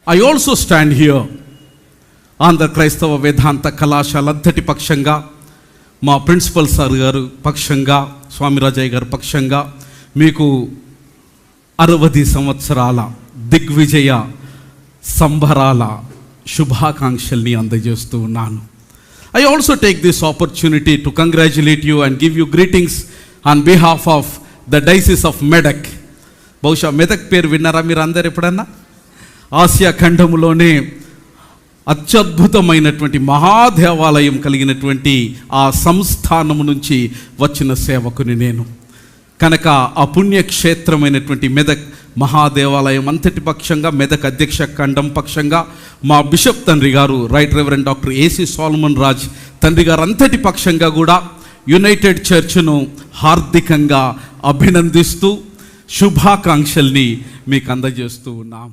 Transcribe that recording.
I also stand here Andhra క్రైస్తవ వేదాంత కళాశాల అంతటి పక్షంగా, మా ప్రిన్సిపల్ సార్ గారు పక్షంగా, స్వామిరాజయ్య గారు పక్షంగా మీకు 60 సంవత్సరాల దిగ్విజయ సంబరాల శుభాకాంక్షల్ని అందజేస్తూ ఉన్నాను. I also take this opportunity to congratulate you and give you greetings on behalf of the Diocese of Medak. బహుశా మెదక్ పేరు విన్నారా మీరు అందరు ఎప్పుడన్నా? ఆసియా ఖండములోనే అత్యద్భుతమైనటువంటి మహాదేవాలయం కలిగినటువంటి ఆ సంస్థానము నుంచి వచ్చిన సేవకుని నేను కనుక ఆ పుణ్యక్షేత్రమైనటువంటి మెదక్ మహాదేవాలయం అంతటి పక్షంగా, మెదక్ అధ్యక్ష ఖండం పక్షంగా మా బిషప్ తండ్రి గారు right reverend doctor AC Solomon Raj తండ్రి గారు అంతటి పక్షంగా కూడా యునైటెడ్ చర్చ్ను హార్దికంగా అభినందిస్తూ శుభాకాంక్షల్ని మీకు అందజేస్తూ ఉన్నాం.